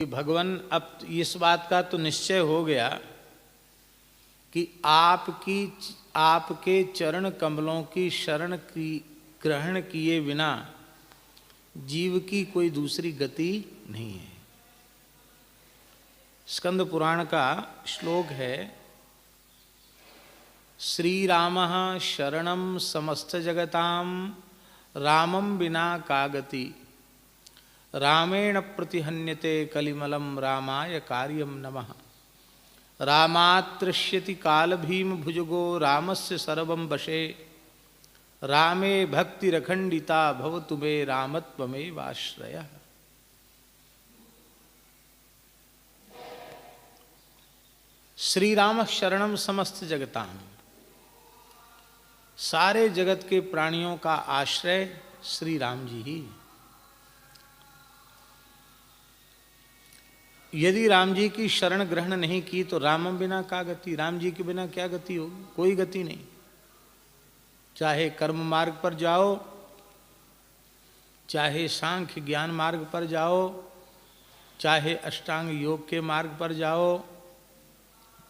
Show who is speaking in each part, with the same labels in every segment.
Speaker 1: भगवान अब इस बात का तो निश्चय हो गया कि आपके चरण कमलों की शरण की ग्रहण किए बिना जीव की कोई दूसरी गति नहीं है। स्कंद पुराण का श्लोक है, श्री रामः शरणं समस्त जगतां रामं विना का गति, रामेण प्रतिहन्यते कलिमलं रामाय कार्यं नमः। रामात्तृष्यति कालभीम भुजगो रामस्य सर्वं वशे, रामे भक्तिरखण्डिता भवतु मे रामत्वमेवाश्रयः। श्री राम शरणम समस्त जगतां, सारे जगत के प्राणियों का आश्रय श्री राम जी ही। यदि राम जी की शरण ग्रहण नहीं की तो रामम बिना का गति, राम जी के बिना क्या गति होगी? कोई गति नहीं। चाहे कर्म मार्ग पर जाओ, चाहे सांख्य ज्ञान मार्ग पर जाओ, चाहे अष्टांग योग के मार्ग पर जाओ,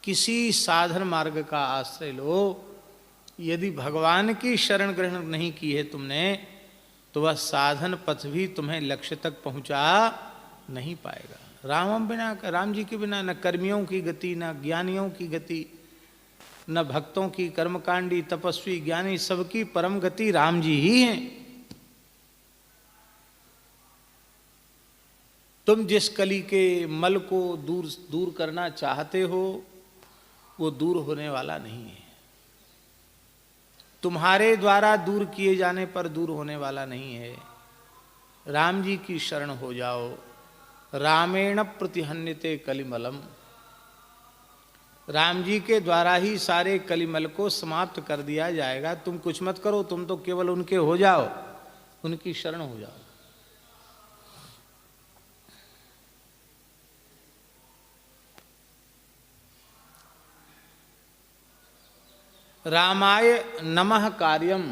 Speaker 1: किसी साधन मार्ग का आश्रय लो, यदि भगवान की शरण ग्रहण नहीं की है तुमने, तो वह साधन पथ भी तुम्हें लक्ष्य तक पहुंचा नहीं पाएगा। रामम बिना, राम जी के बिना न कर्मियों की गति, न ज्ञानियों की गति, न भक्तों की, कर्मकांडी तपस्वी ज्ञानी सबकी परम गति राम जी ही हैं। तुम जिस कली के मल को दूर करना चाहते हो वो दूर होने वाला नहीं है। तुम्हारे द्वारा दूर किए जाने पर दूर होने वाला नहीं है। राम जी की शरण हो जाओ। रामेण प्रतिहन्यते कलिमलम, राम जी के द्वारा ही सारे कलिमल को समाप्त कर दिया जाएगा। तुम कुछ मत करो, तुम तो केवल उनके हो जाओ, उनकी शरण हो जाओ। रामाय नमः कार्यम,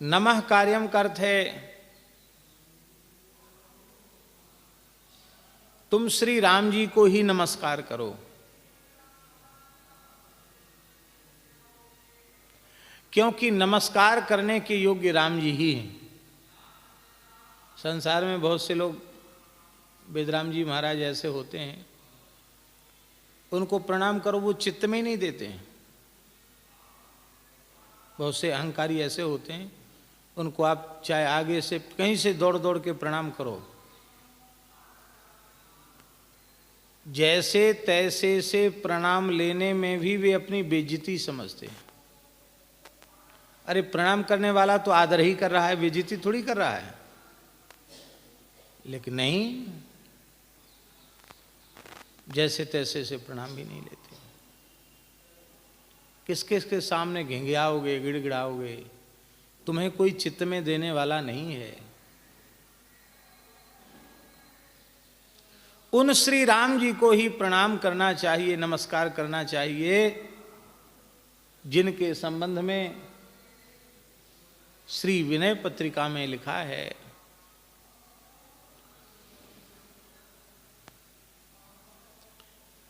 Speaker 1: नमः कार्यम का अर्थ है तुम श्री राम जी को ही नमस्कार करो। क्योंकि नमस्कार करने के योग्य राम जी ही हैं। संसार में बहुत से लोग बेदराम जी महाराज ऐसे होते हैं, उनको प्रणाम करो वो चित्त में ही नहीं देते हैं। बहुत से अहंकारी ऐसे होते हैं, उनको आप चाहे आगे से कहीं से दौड़ दौड़ के प्रणाम करो, जैसे तैसे से प्रणाम लेने में भी वे अपनी बेइज्जती समझते हैं। अरे प्रणाम करने वाला तो आदर ही कर रहा है, बेइज्जती थोड़ी कर रहा है। लेकिन नहीं, जैसे तैसे से प्रणाम भी नहीं लेते। किस किस के सामने घिंघियाओगे, गिड़गिड़ाओगे, तुम्हें कोई चित्त में देने वाला नहीं है। उन श्री राम जी को ही प्रणाम करना चाहिए, नमस्कार करना चाहिए, जिनके संबंध में श्री विनय पत्रिका में लिखा है,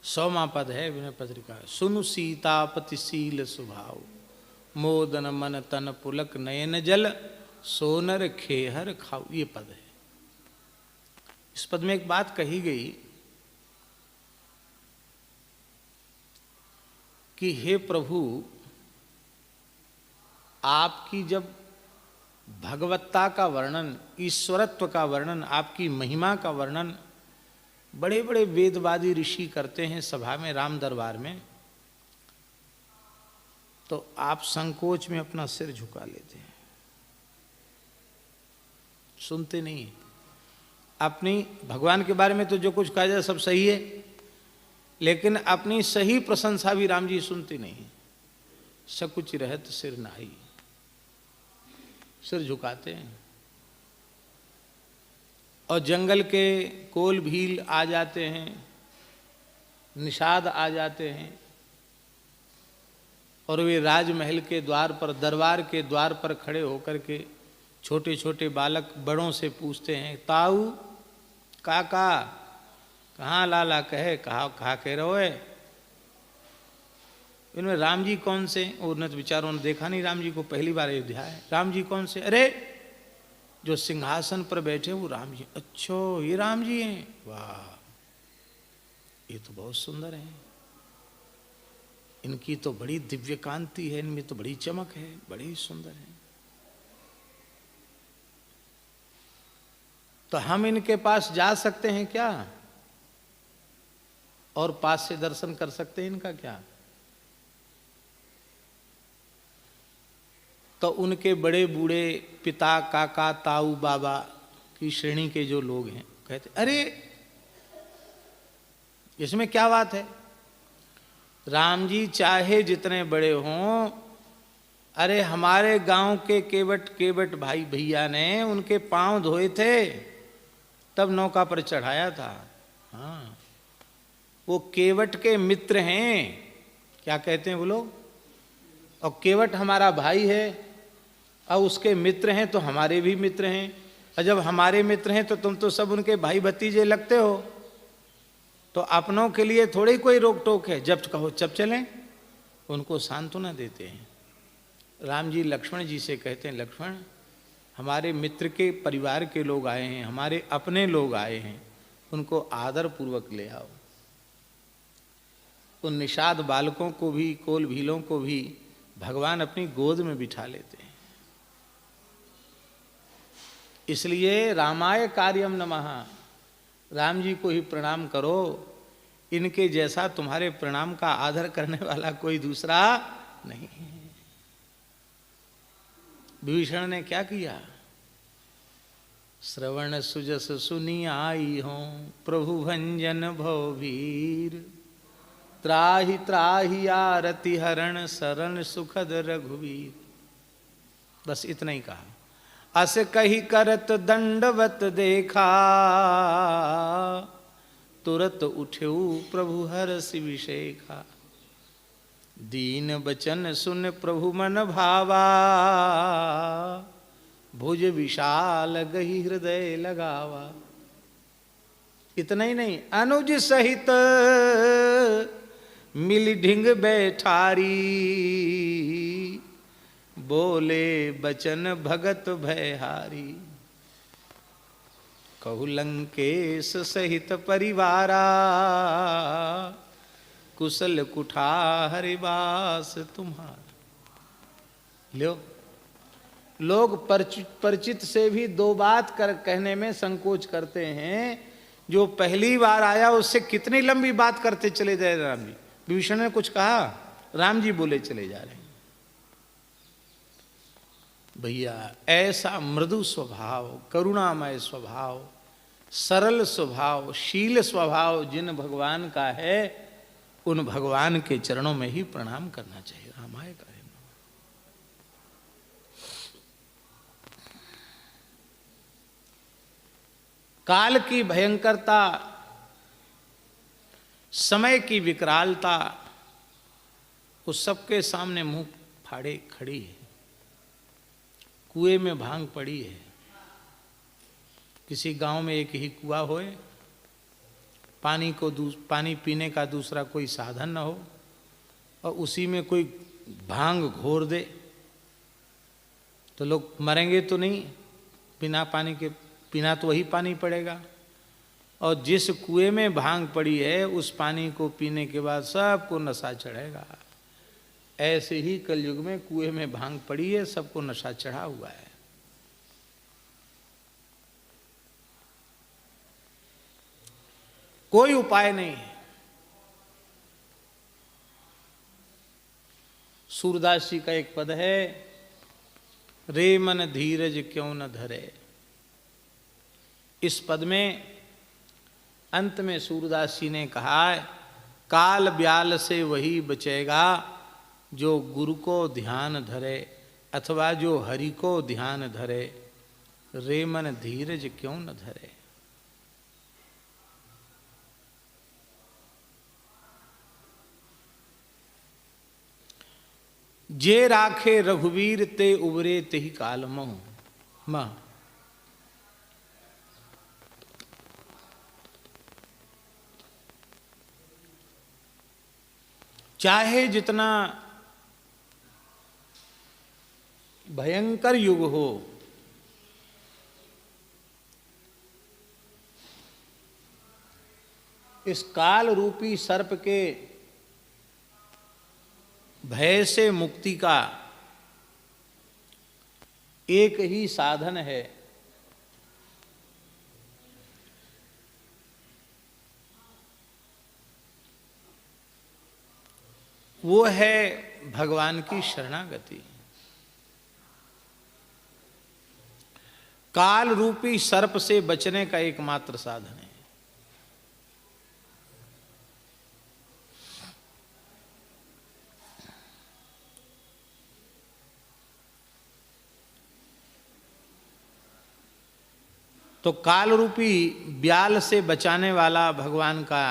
Speaker 1: सौमा पद है विनय पत्रिका। सुनु सीतापतिशील स्वभाव, मोदन मन तन पुलक नयन जल, सोनर खेहर खाऊ। ये पद है। इस पद में एक बात कही गई कि हे प्रभु, आपकी जब भगवत्ता का वर्णन, ईश्वरत्व का वर्णन, आपकी महिमा का वर्णन बड़े बड़े वेदवादी ऋषि करते हैं सभा में, राम दरबार में, तो आप संकोच में अपना सिर झुका लेते हैं, सुनते नहीं। अपनी भगवान के बारे में तो जो कुछ कहा जाए सब सही है, लेकिन अपनी सही प्रशंसा भी राम जी सुनते नहीं। सकुच रहत सिर नाई, सिर झुकाते हैं। और जंगल के कोल भील आ जाते हैं, निषाद आ जाते हैं, और वे राजमहल के द्वार पर, दरबार के द्वार पर खड़े होकर के छोटे छोटे बालक बड़ों से पूछते हैं, ताऊ काका कहाँ लाला कहे, कहा कह रहे हो? इनमें राम जी कौन से? उन्हें तो बेचारों ने देखा नहीं राम जी को, पहली बार अयोध्या है। राम जी कौन से? अरे जो सिंहासन पर बैठे वो राम जी। अच्छो ये राम जी हैं, वाह ये तो बहुत सुंदर हैं, इनकी तो बड़ी दिव्य कांति है, इनमें तो बड़ी चमक है, बड़ी सुंदर है। तो हम इनके पास जा सकते हैं क्या? और पास से दर्शन कर सकते हैं इनका क्या? तो उनके बड़े बूढ़े पिता, काका, ताऊ, बाबा की श्रेणी के जो लोग हैं कहते अरे इसमें क्या बात है, राम जी चाहे जितने बड़े हों, अरे हमारे गांव के केवट भाई भैया ने उनके पांव धोए थे तब नौका पर चढ़ाया था। हाँ वो केवट के मित्र हैं, क्या कहते हैं वो लोग, और केवट हमारा भाई है और उसके मित्र हैं तो हमारे भी मित्र हैं, और जब हमारे मित्र हैं तो तुम तो सब उनके भाई भतीजे लगते हो, तो अपनों के लिए थोड़ी कोई रोक टोक है, जब कहो जब चलें। उनको सांत्वना देते हैं। राम जी लक्ष्मण जी से कहते हैं लक्ष्मण हमारे मित्र के परिवार के लोग आए हैं, हमारे अपने लोग आए हैं, उनको आदर पूर्वक ले आओ। उन निषाद बालकों को भी, कोल भीलों को भी भगवान अपनी गोद में बिठा लेते हैं। इसलिए रामाय कार्यम नमः, राम जी को ही प्रणाम करो, इनके जैसा तुम्हारे प्रणाम का आदर करने वाला कोई दूसरा नहीं है। विभीषण ने क्या किया, श्रवण सुजस सुनी आई हो प्रभु भंजन भवभीर, त्राहि त्राहि आरति हरण शरण सुखद रघुवीर। बस इतना ही कहा। अस कही करत दंडवत देखा, तुरत उठ्यू प्रभु हरष विशेखा, दीन बचन सुन प्रभु मन भावा, भुज विशाल गही हृदय लगावा। इतना ही नहीं, अनुज सहित मिली ढिंग बैठारी, बोले बचन भगत भयहारी, कहु लंकेश सहित परिवारा, कुशल कुठारिवास तुम्हारा। लो लोग परिचित से भी दो बात कहने में संकोच करते हैं, जो पहली बार आया उससे कितनी लंबी बात करते चले जाए राम जी। विभीषण ने कुछ कहा, राम जी बोले चले जा रहे हैं। भैया ऐसा मृदु स्वभाव, करुणामय स्वभाव, सरल स्वभाव, शील स्वभाव जिन भगवान का है, उन भगवान के चरणों में ही प्रणाम करना चाहिए। रामाय का काल की भयंकरता, समय की विकरालता उस सबके सामने मुंह फाड़े खड़ी है। कुएं में भांग पड़ी है। किसी गांव में एक ही कुआं होए, पानी पीने का दूसरा कोई साधन न हो, और उसी में कोई भांग घोर दे तो लोग मरेंगे तो नहीं, बिना पानी के पीना तो वही पानी पड़ेगा। और जिस कुएं में भांग पड़ी है उस पानी को पीने के बाद सबको नशा चढ़ेगा। ऐसे ही कलयुग में कुएं में भांग पड़ी है, सबको नशा चढ़ा हुआ है। कोई उपाय नहीं है। सूरदास जी का एक पद है, रे मन धीरज क्यों न धरे। इस पद में अंत में सूरदास जी ने कहा है, काल ब्याल से वही बचेगा जो गुरु को ध्यान धरे, अथवा जो हरि को ध्यान धरे। रे मन धीरज क्यों न धरे। जे राखे रघुवीर ते उबरे तेहि काल मोह। चाहे जितना भयंकर युग हो, इस काल रूपी सर्प के भय से मुक्ति का एक ही साधन है, वो है भगवान की शरणागति। काल रूपी सर्प से बचने का एकमात्र साधन है। तो काल रूपी ब्याल से बचाने वाला भगवान का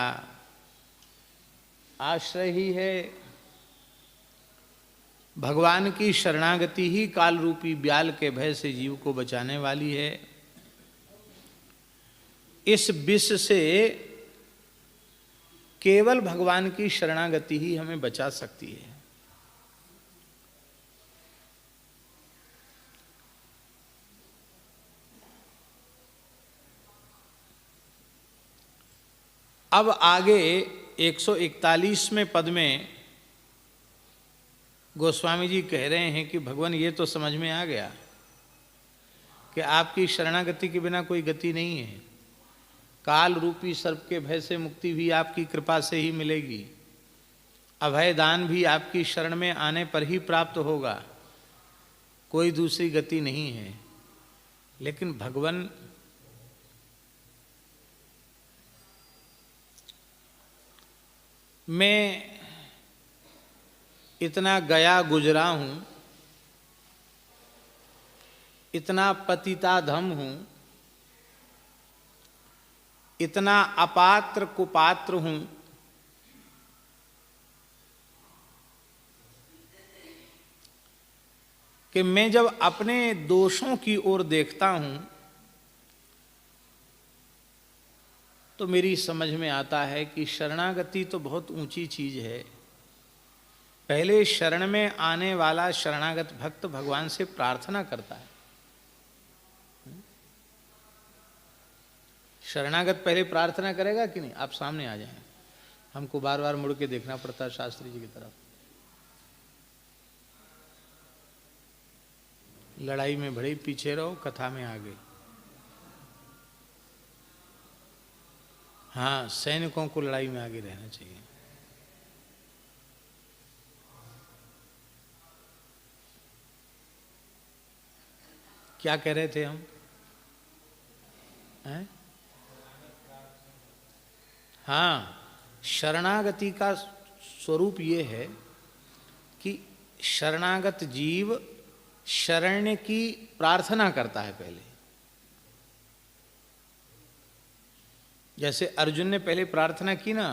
Speaker 1: आश्रय ही है। भगवान की शरणागति ही काल रूपी ब्याल के भय से जीव को बचाने वाली है। इस विष से केवल भगवान की शरणागति ही हमें बचा सकती है। अब आगे 141वें पद में गोस्वामी जी कह रहे हैं कि भगवान ये तो समझ में आ गया कि आपकी शरणागति के बिना कोई गति नहीं है। काल रूपी सर्प के भय से मुक्ति भी आपकी कृपा से ही मिलेगी। अभय दान भी आपकी शरण में आने पर ही प्राप्त होगा, कोई दूसरी गति नहीं है। लेकिन भगवान मैं इतना गया गुजरा हूं, इतना पतिताधम हूं, इतना अपात्र कुपात्र हूं, कि मैं जब अपने दोषों की ओर देखता हूं तो मेरी समझ में आता है कि शरणागति तो बहुत ऊंची चीज है। पहले शरण में आने वाला शरणागत भक्त भगवान से प्रार्थना करता है। शरणागत पहले प्रार्थना करेगा कि नहीं? आप सामने आ जाएं, हमको बार बार मुड़ के देखना पड़ता है शास्त्री जी की तरफ। लड़ाई में भले पीछे रहो, कथा में आगे। हाँ, सैनिकों को लड़ाई में आगे रहना चाहिए। क्या कह रहे थे हम? हैं? हाँ, शरणागति का स्वरूप ये है कि शरणागत जीव शरण्य की प्रार्थना करता है पहले। जैसे अर्जुन ने पहले प्रार्थना की ना,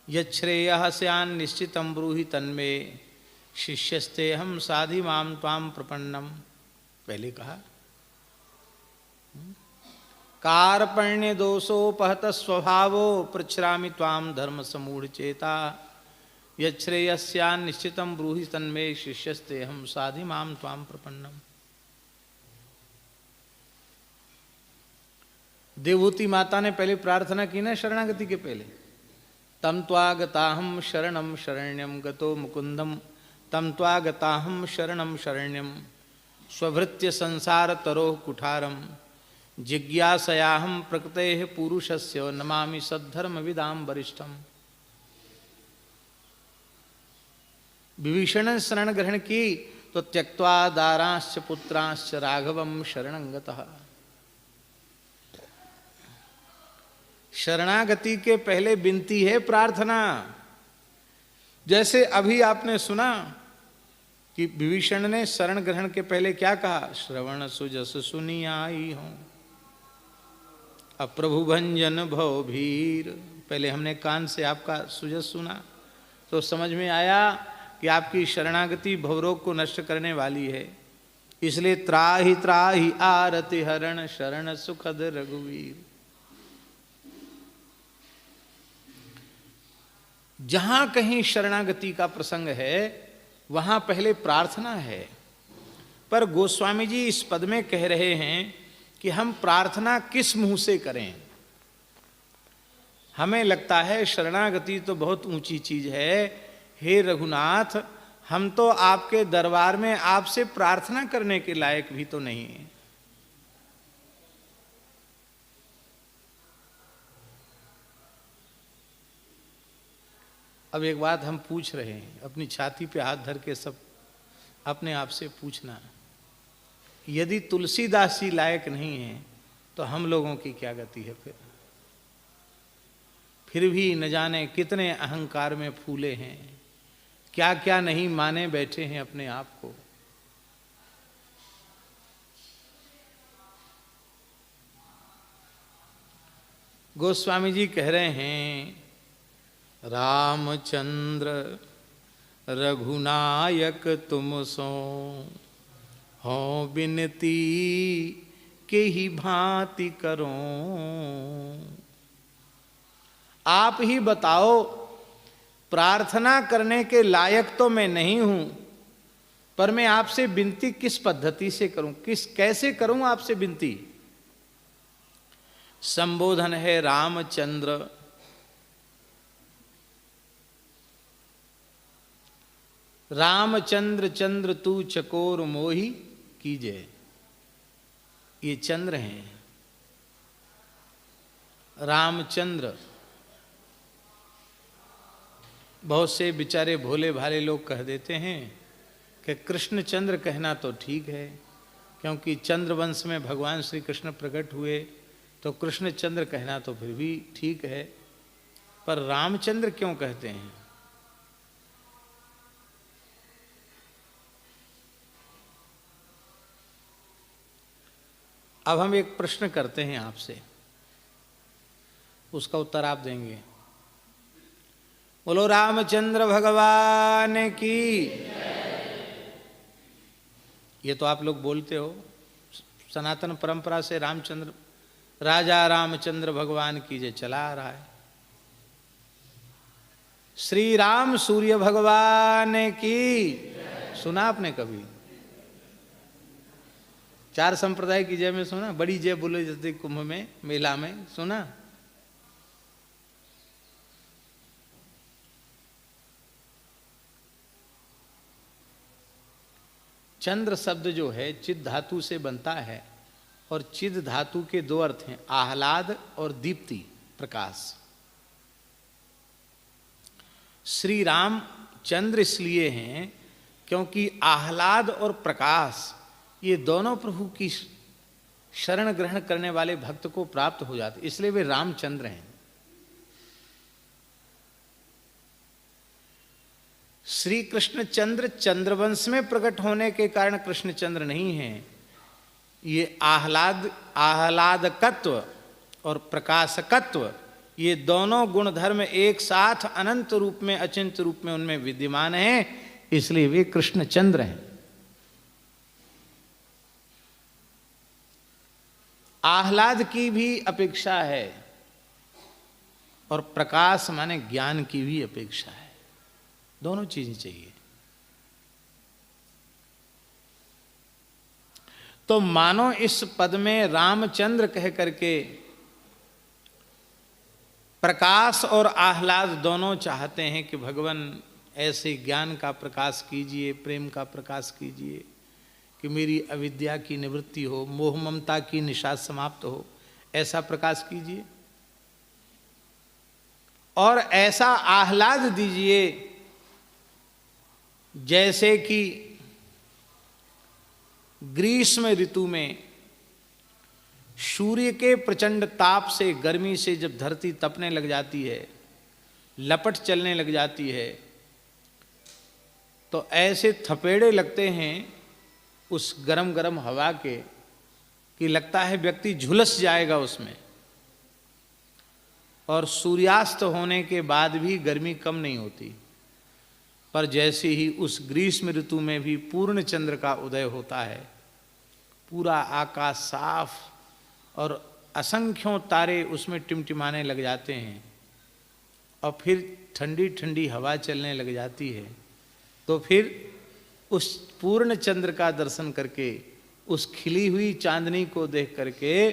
Speaker 1: यच्छ्रेयः स्यान् निश्चितं ब्रूहि तन्मे शिष्यस्ते हम साधि माम त्वाम प्रपन्नम, पहले कहा। कार्पण्य दोषोपहत स्वभावो पृच्छरामि त्वाम धर्म समूढ़ चेता यच्छ्रेयः स्यान् निश्चितं ब्रूहि तन्मे शिष्यस्ते हम साधि माम त्वाम प्रपन्नम। देवहूति माता ने पहले प्रार्थना की ना शरणागति के पहले, तम त्वागताहम शरणम शरण्यम गतो मुकुंदम तम त्वागताहम शरणम शरण्यम स्वभृत्य संसार तरोह कुठारम जिज्ञासयाहम प्रकृतेः पुरुषस्य नमामि सद्धर्म विदाम वरिष्ठम। विभीषण ने शरण ग्रहण की तो त्यक्त्वा दारांश्च पुत्रांश्च राघवम शरणं गतः। शरणागति के पहले विनती है प्रार्थना। जैसे अभी आपने सुना कि विभीषण ने शरण ग्रहण के पहले क्या कहा, श्रवण सुजस सुनी आई हूं अब प्रभु भंजन भव भीर। पहले हमने कान से आपका सुजस सुना तो समझ में आया कि आपकी शरणागति भवरोग को नष्ट करने वाली है। इसलिए त्राहि आरति हरण शरण सुखद रघुवीर। जहां कहीं शरणागति का प्रसंग है वहां पहले प्रार्थना है। पर गोस्वामी जी इस पद में कह रहे हैं कि हम प्रार्थना किस मुंह से करें। हमें लगता है शरणागति तो बहुत ऊंची चीज है, हे रघुनाथ हम तो आपके दरबार में आपसे प्रार्थना करने के लायक भी तो नहीं है। अब एक बात हम पूछ रहे हैं, अपनी छाती पे हाथ धर के सब अपने आप से पूछना, यदि तुलसीदास जी लायक नहीं है तो हम लोगों की क्या गति है। फिर भी न जाने कितने अहंकार में फूले हैं, क्या क्या नहीं माने बैठे हैं अपने आप को। गोस्वामी जी कह रहे हैं, रामचंद्र रघुनायक तुम सो हो बिनती के ही भांति करो। आप ही बताओ, प्रार्थना करने के लायक तो मैं नहीं हूं, पर मैं आपसे विनती किस पद्धति से करूं, कैसे करूं आपसे विनती। संबोधन है रामचंद्र। रामचंद्र चंद्र तू चकोर मोही कीजे। ये चंद्र हैं रामचंद्र। बहुत से बेचारे भोले भाले लोग कह देते हैं कि कृष्णचंद्र कहना तो ठीक है, क्योंकि चंद्रवंश में भगवान श्री कृष्ण प्रकट हुए, तो कृष्णचंद्र कहना तो फिर भी ठीक है, पर रामचंद्र क्यों कहते हैं। अब हम एक प्रश्न करते हैं आपसे, उसका उत्तर आप देंगे। बोलो रामचंद्र भगवान की। ये तो आप लोग बोलते हो, सनातन परंपरा से रामचंद्र राजा रामचंद्र भगवान की जय चला आ रहा है। श्री राम सूर्य भगवान की सुना आपने कभी? चार संप्रदाय की जय में सुना? बड़ी जय बोले जैसे कुंभ में मेला में सुना? चंद्र शब्द जो है चिद धातु से बनता है, और चिद धातु के दो अर्थ हैं, आह्लाद और दीप्ति, प्रकाश। श्री राम चंद्र इसलिए हैं क्योंकि आह्लाद और प्रकाश ये दोनों प्रभु की शरण ग्रहण करने वाले भक्त को प्राप्त हो जाते, इसलिए वे रामचंद्र हैं। श्री कृष्णचंद्र चंद्रवंश में प्रकट होने के कारण कृष्णचंद्र नहीं हैं। ये आह्लादकत्व और प्रकाशकत्व, ये दोनों गुण धर्म एक साथ अनंत रूप में, अचिंत्य रूप में उनमें विद्यमान हैं, इसलिए वे कृष्णचंद्र हैं। आह्लाद की भी अपेक्षा है और प्रकाश माने ज्ञान की भी अपेक्षा है, दोनों चीजें चाहिए। तो मानो इस पद में रामचंद्र कह करके प्रकाश और आह्लाद दोनों चाहते हैं कि भगवान ऐसे ज्ञान का प्रकाश कीजिए, प्रेम का प्रकाश कीजिए, कि मेरी अविद्या की निवृत्ति हो, मोह ममता की निषाद समाप्त हो, ऐसा प्रकाश कीजिए और ऐसा आह्लाद दीजिए जैसे कि ग्रीष्म ऋतु में सूर्य के प्रचंड ताप से, गर्मी से जब धरती तपने लग जाती है, लपट चलने लग जाती है, तो ऐसे थपेड़े लगते हैं उस गरम गरम हवा के कि लगता है व्यक्ति झुलस जाएगा उसमें। और सूर्यास्त होने के बाद भी गर्मी कम नहीं होती, पर जैसे ही उस ग्रीष्म ऋतु में भी पूर्ण चंद्र का उदय होता है, पूरा आकाश साफ और असंख्यों तारे उसमें टिमटिमाने लग जाते हैं, और फिर ठंडी ठंडी हवा चलने लग जाती है, तो फिर उस पूर्ण चंद्र का दर्शन करके, उस खिली हुई चांदनी को देख करके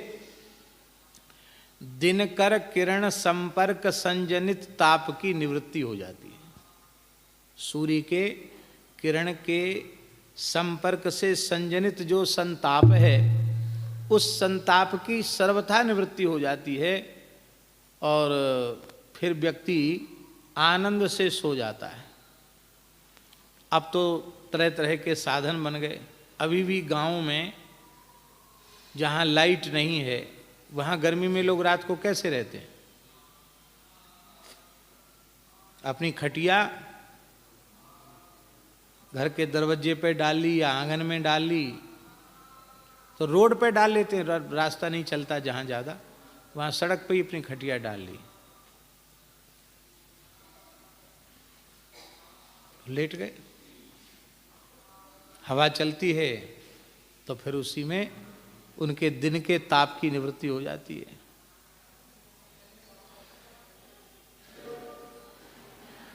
Speaker 1: दिनकर किरण संपर्क संजनित ताप की निवृत्ति हो जाती है। सूर्य के किरण के संपर्क से संजनित जो संताप है, उस संताप की सर्वथा निवृत्ति हो जाती है और फिर व्यक्ति आनंद से सो जाता है। अब तो तरह तरह के साधन बन गए। अभी भी गांव में जहाँ लाइट नहीं है, वहाँ गर्मी में लोग रात को कैसे रहते हैं? अपनी खटिया घर के दरवाजे पे डाल ली या आंगन में डाल ली, तो रोड पे डाल लेते हैं, रास्ता नहीं चलता जहाँ ज़्यादा, वहाँ सड़क पे ही अपनी खटिया डाल ली, लेट गए। हवा चलती है तो फिर उसी में उनके दिन के ताप की निवृत्ति हो जाती है।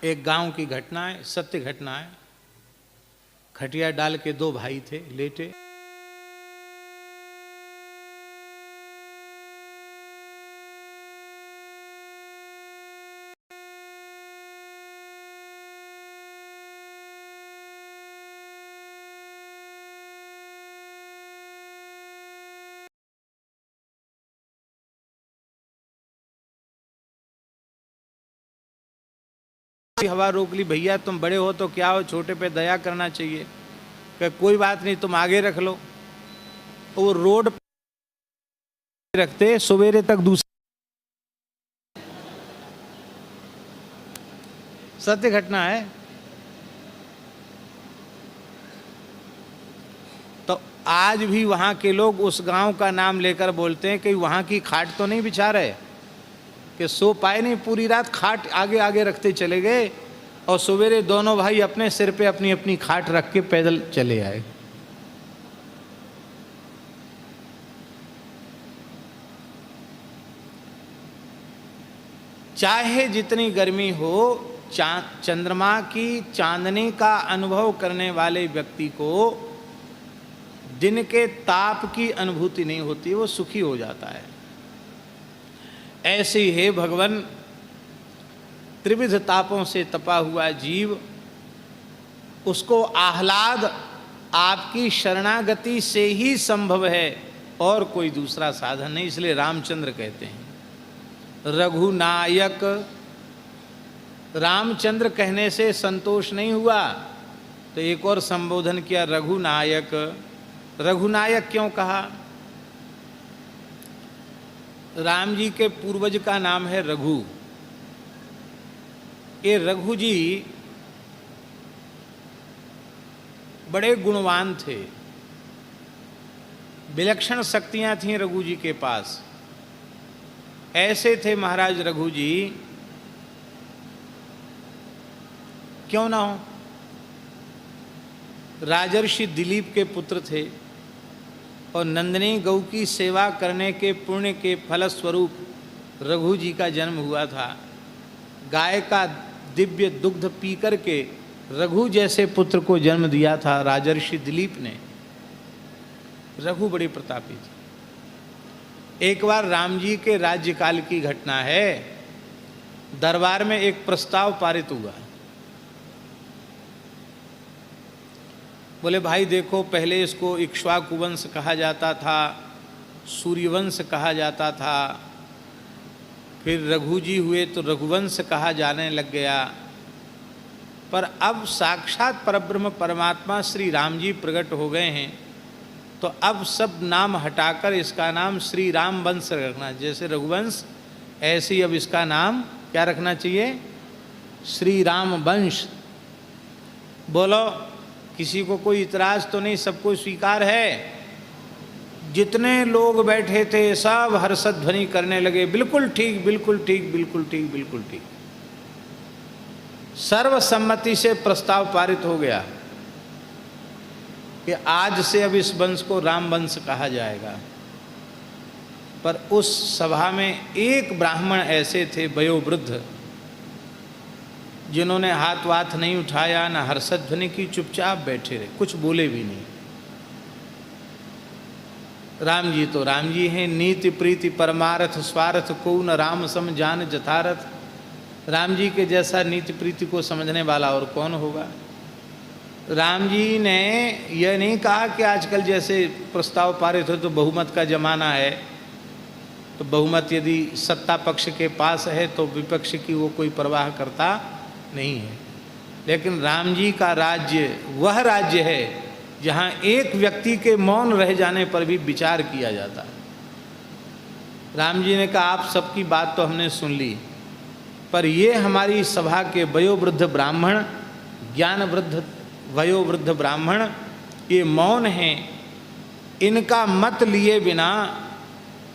Speaker 1: एक गांव की घटना है, सत्य घटना है। खटिया डाल के दो भाई थे, लेटे। हवा रोक ली, भैया तुम बड़े हो तो क्या हो, छोटे पे दया करना चाहिए। कि कोई बात नहीं, तुम आगे रख लो। वो रोड पे रखते सवेरे तक दूसरे। सत्य घटना है। तो आज भी वहां के लोग उस गांव का नाम लेकर बोलते हैं कि वहां की खाट तो नहीं बिछा रहे, कि सो पाए नहीं, पूरी रात खाट आगे आगे रखते चले गए और सवेरे दोनों भाई अपने सिर पे अपनी अपनी खाट रख के पैदल चले आए। चाहे जितनी गर्मी हो, चंद्रमा की चांदनी का अनुभव करने वाले व्यक्ति को दिन के ताप की अनुभूति नहीं होती, वो सुखी हो जाता है। ऐसे ही है भगवान, त्रिविध तापों से तपा हुआ जीव, उसको आह्लाद आपकी शरणागति से ही संभव है और कोई दूसरा साधन नहीं। इसलिए रामचंद्र कहते हैं रघुनायक। रामचंद्र कहने से संतोष नहीं हुआ तो एक और संबोधन किया, रघुनायक। रघुनायक क्यों कहा? राम जी के पूर्वज का नाम है रघु। ये रघु जी बड़े गुणवान थे, विलक्षण शक्तियां थीं रघु जी के पास। ऐसे थे महाराज रघु जी, क्यों ना हो, राजर्षि दिलीप के पुत्र थे और नंदिनी गौ की सेवा करने के पुण्य के फलस्वरूप रघु जी का जन्म हुआ था। गाय का दिव्य दुग्ध पी करके रघु जैसे पुत्र को जन्म दिया था राजर्षि दिलीप ने। रघु बड़े प्रतापी थे। एक बार राम जी के राज्यकाल की घटना है, दरबार में एक प्रस्ताव पारित हुआ। बोले भाई देखो, पहले इसको इक्ष्वाकु वंश कहा जाता था, सूर्यवंश कहा जाता था, फिर रघु जी हुए तो रघुवंश कहा जाने लग गया। पर अब साक्षात परब्रह्म परमात्मा श्री राम जी प्रकट हो गए हैं, तो अब सब नाम हटाकर इसका नाम श्री राम वंश रखना। जैसे रघुवंश, ऐसे ही अब इसका नाम क्या रखना चाहिए? श्री राम वंश। बोलो, किसी को कोई इतराज तो नहीं? सबको स्वीकार है? जितने लोग बैठे थे सब हर्षद ध्वनि करने लगे, बिल्कुल ठीक, बिल्कुल ठीक, बिल्कुल ठीक, बिल्कुल ठीक। सर्वसम्मति से प्रस्ताव पारित हो गया कि आज से अब इस वंश को राम वंश कहा जाएगा। पर उस सभा में एक ब्राह्मण ऐसे थे वयोवृद्ध, जिन्होंने हाथ वाथ नहीं उठाया, ना हर्षध्वनि की, चुपचाप बैठे रहे, कुछ बोले भी नहीं। राम जी तो राम जी हैं, नीति प्रीति परमारथ स्वार्थ को न राम सम जान जथारथ। राम जी के जैसा नीति प्रीति को समझने वाला और कौन होगा। राम जी ने यह नहीं कहा कि आजकल जैसे प्रस्ताव पारित हो तो बहुमत का जमाना है, तो बहुमत यदि सत्ता पक्ष के पास है तो विपक्ष की वो कोई परवाह करता नहीं है। लेकिन राम जी का राज्य वह राज्य है जहाँ एक व्यक्ति के मौन रह जाने पर भी विचार किया जाता है। राम जी ने कहा आप सबकी बात तो हमने सुन ली, पर ये हमारी सभा के वयोवृद्ध ब्राह्मण, ज्ञान वृद्ध वयोवृद्ध ब्राह्मण ये मौन हैं, इनका मत लिए बिना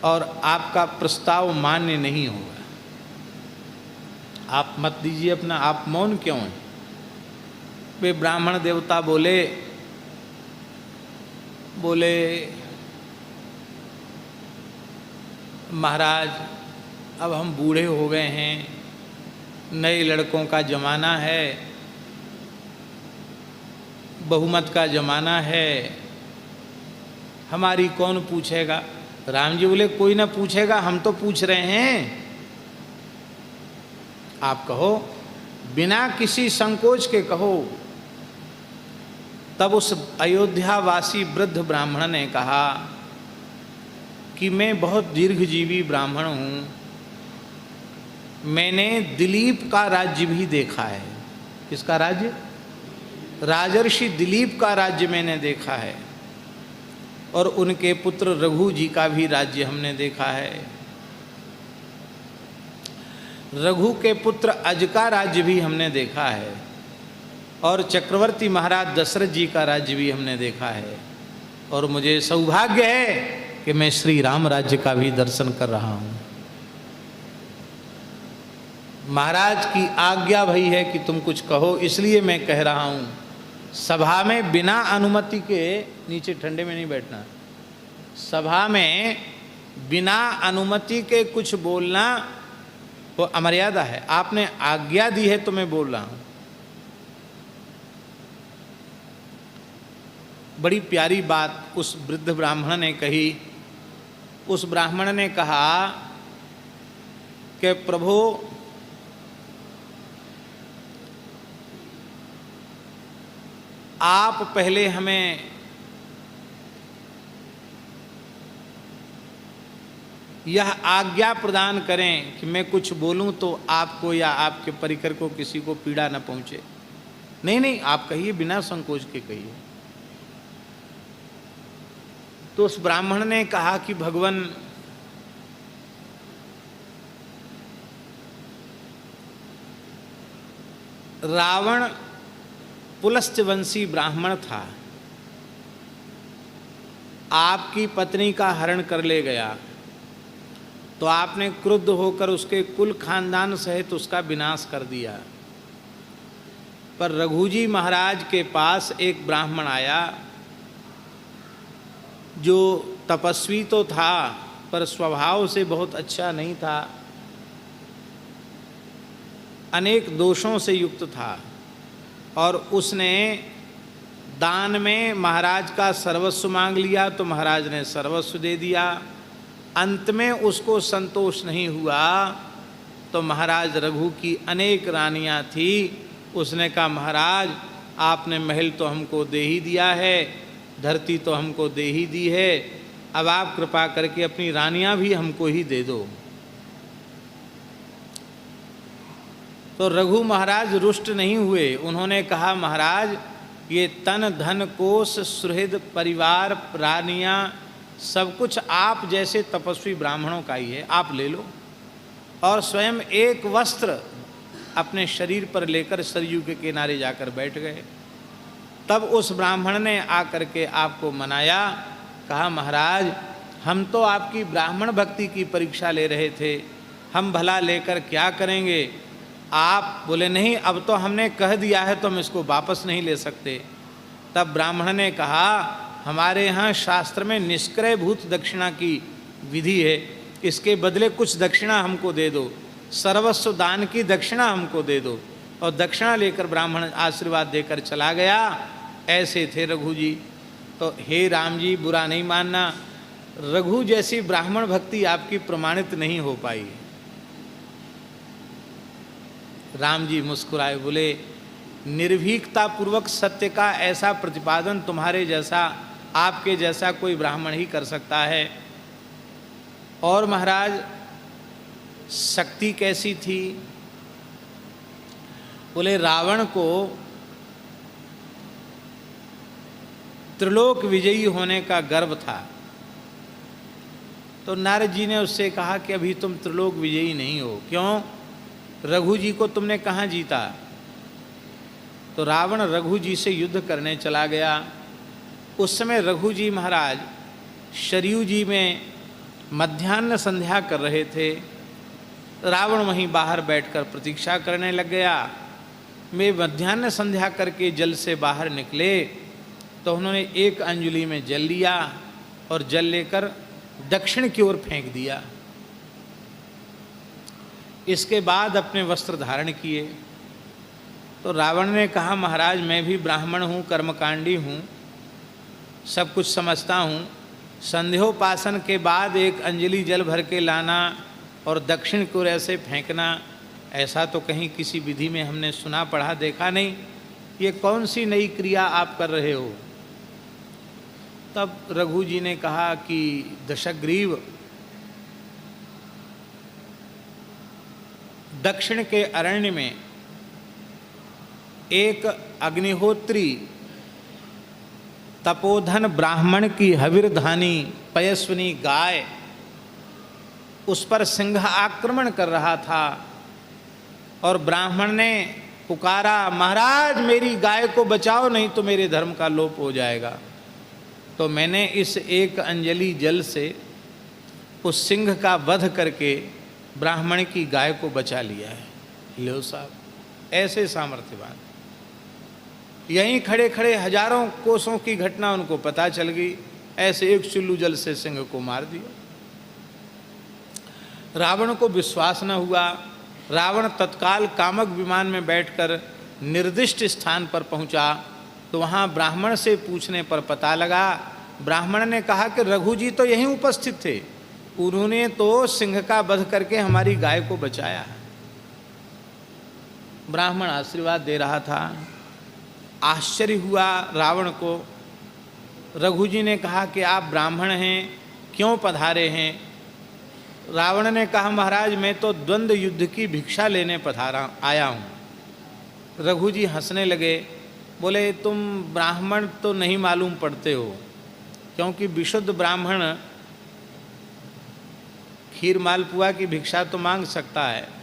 Speaker 1: और आपका प्रस्ताव मान्य नहीं होगा। आप मत दीजिए अपना, आप मौन क्यों हैं। वे ब्राह्मण देवता बोले महाराज अब हम बूढ़े हो गए हैं, नए लड़कों का ज़माना है, बहुमत का ज़माना है, हमारी कौन पूछेगा। राम जी बोले कोई ना पूछेगा, हम तो पूछ रहे हैं। आप कहो, बिना किसी संकोच के कहो। तब उस अयोध्यावासी वृद्ध ब्राह्मण ने कहा कि मैं बहुत दीर्घजीवी ब्राह्मण हूँ, मैंने दिलीप का राज्य भी देखा है। किसका राज्य? राजर्षि दिलीप का राज्य मैंने देखा है, और उनके पुत्र रघु जी का भी राज्य हमने देखा है। रघु के पुत्र अज का राज्य भी हमने देखा है, और चक्रवर्ती महाराज दशरथ जी का राज्य भी हमने देखा है। और मुझे सौभाग्य है कि मैं श्री राम राज्य का भी दर्शन कर रहा हूँ। महाराज की आज्ञा भई है कि तुम कुछ कहो, इसलिए मैं कह रहा हूँ। सभा में बिना अनुमति के, नीचे ठंडे में नहीं बैठना, सभा में बिना अनुमति के कुछ बोलना वो अमर्यादा है। आपने आज्ञा दी है तो मैं बोल रहा हूँ। बड़ी प्यारी बात उस वृद्ध ब्राह्मण ने कही। उस ब्राह्मण ने कहा कि प्रभु आप पहले हमें यह आज्ञा प्रदान करें कि मैं कुछ बोलूं तो आपको या आपके परिकर को किसी को पीड़ा न पहुंचे। नहीं नहीं, आप कहिए, बिना संकोच के कहिए। तो उस ब्राह्मण ने कहा कि भगवान, रावण पुलस्त्यवंशी ब्राह्मण था, आपकी पत्नी का हरण कर ले गया, तो आपने क्रुद्ध होकर उसके कुल खानदान सहित उसका विनाश कर दिया। पर रघुजी महाराज के पास एक ब्राह्मण आया जो तपस्वी तो था पर स्वभाव से बहुत अच्छा नहीं था, अनेक दोषों से युक्त था, और उसने दान में महाराज का सर्वस्व मांग लिया तो महाराज ने सर्वस्व दे दिया। अंत में उसको संतोष नहीं हुआ तो महाराज रघु की अनेक रानियां थी, उसने कहा महाराज आपने महल तो हमको दे ही दिया है, धरती तो हमको दे ही दी है, अब आप कृपा करके अपनी रानियां भी हमको ही दे दो। तो रघु महाराज रुष्ट नहीं हुए, उन्होंने कहा महाराज ये तन धन कोष सुहृद परिवार रानियां सब कुछ आप जैसे तपस्वी ब्राह्मणों का ही है, आप ले लो। और स्वयं एक वस्त्र अपने शरीर पर लेकर सरयू के किनारे जाकर बैठ गए। तब उस ब्राह्मण ने आकर के आपको मनाया, कहा महाराज हम तो आपकी ब्राह्मण भक्ति की परीक्षा ले रहे थे, हम भला लेकर क्या करेंगे। आप बोले नहीं, अब तो हमने कह दिया है तो हम इसको वापस नहीं ले सकते। तब ब्राह्मण ने कहा हमारे यहाँ शास्त्र में निष्क्रय भूत दक्षिणा की विधि है, इसके बदले कुछ दक्षिणा हमको दे दो, सर्वस्व दान की दक्षिणा हमको दे दो। और दक्षिणा लेकर ब्राह्मण आशीर्वाद देकर चला गया। ऐसे थे रघु जी। तो हे राम जी, बुरा नहीं मानना, रघु जैसी ब्राह्मण भक्ति आपकी प्रमाणित नहीं हो पाई। राम जी मुस्कुराए, बोले निर्भीकता पूर्वक सत्य का ऐसा प्रतिपादन तुम्हारे जैसा, आपके जैसा कोई ब्राह्मण ही कर सकता है। और महाराज शक्ति कैसी थी? बोले रावण को त्रिलोक विजयी होने का गर्व था। तो नारद जी ने उससे कहा कि अभी तुम त्रिलोक विजयी नहीं हो। क्यों? रघु जी को तुमने कहाँ जीता? तो रावण रघु जी से युद्ध करने चला गया। उस समय रघु जी महाराज शरयू जी में मध्याह्न संध्या कर रहे थे। रावण वहीं बाहर बैठकर प्रतीक्षा करने लग गया। वे मध्याह्न संध्या करके जल से बाहर निकले तो उन्होंने एक अंजलि में जल लिया और जल लेकर दक्षिण की ओर फेंक दिया। इसके बाद अपने वस्त्र धारण किए। तो रावण ने कहा, महाराज मैं भी ब्राह्मण हूँ, कर्मकांडी हूँ, सब कुछ समझता हूँ। संध्योपासन के बाद एक अंजलि जल भर के लाना और दक्षिण की ओर ऐसे फेंकना, ऐसा तो कहीं किसी विधि में हमने सुना पढ़ा देखा नहीं। ये कौन सी नई क्रिया आप कर रहे हो? तब रघु जी ने कहा कि दशग्रीव, दक्षिण के अरण्य में एक अग्निहोत्री तपोधन ब्राह्मण की हविर्धानी पयस्विनी गाय, उस पर सिंह आक्रमण कर रहा था और ब्राह्मण ने पुकारा, महाराज मेरी गाय को बचाओ, नहीं तो मेरे धर्म का लोप हो जाएगा। तो मैंने इस एक अंजलि जल से उस सिंह का वध करके ब्राह्मण की गाय को बचा लिया है। लो साहब, ऐसे सामर्थ्यवान। यहीं खड़े खड़े हजारों कोसों की घटना उनको पता चल गई। ऐसे एक चुल्लू जल से सिंह को मार दिया। रावण को विश्वास न हुआ। रावण तत्काल कामक विमान में बैठकर निर्दिष्ट स्थान पर पहुंचा। तो वहाँ ब्राह्मण से पूछने पर पता लगा, ब्राह्मण ने कहा कि रघु जी तो यहीं उपस्थित थे, उन्होंने तो सिंह का वध करके हमारी गाय को बचाया। ब्राह्मण आशीर्वाद दे रहा था। आश्चर्य हुआ रावण को। रघु जी ने कहा कि आप ब्राह्मण हैं, क्यों पधारे हैं? रावण ने कहा, महाराज मैं तो द्वंद्व युद्ध की भिक्षा लेने पधारा आया हूँ। रघु जी हंसने लगे, बोले तुम ब्राह्मण तो नहीं मालूम पड़ते हो, क्योंकि विशुद्ध ब्राह्मण खीर मालपुआ की भिक्षा तो मांग सकता है।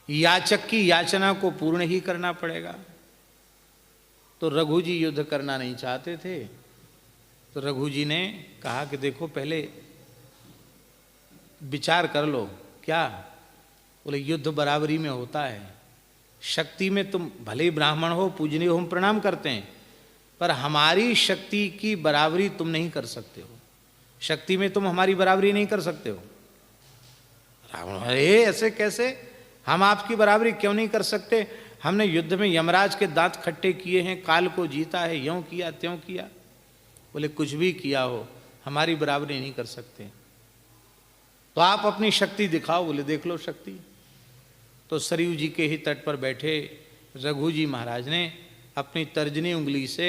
Speaker 1: याचक की याचना को पूर्ण ही करना पड़ेगा। तो रघु जी युद्ध करना नहीं चाहते थे। तो रघु जी ने कहा कि देखो पहले विचार कर लो। क्या? बोले युद्ध बराबरी में होता है। शक्ति में तुम भले ही ब्राह्मण हो, पूजनीय हो, हम प्रणाम करते हैं, पर हमारी शक्ति की बराबरी तुम नहीं कर सकते हो। शक्ति में तुम हमारी बराबरी नहीं कर सकते हो। रावण, अरे ऐसे कैसे? हम आपकी बराबरी क्यों नहीं कर सकते? हमने युद्ध में यमराज के दांत खट्टे किए हैं, काल को जीता है, यूं किया त्यों किया। बोले कुछ भी किया हो, हमारी बराबरी नहीं कर सकते। तो आप अपनी शक्ति दिखाओ। बोले देख लो शक्ति। तो सरयू जी के ही तट पर बैठे रघु जी महाराज ने अपनी तर्जनी उंगली से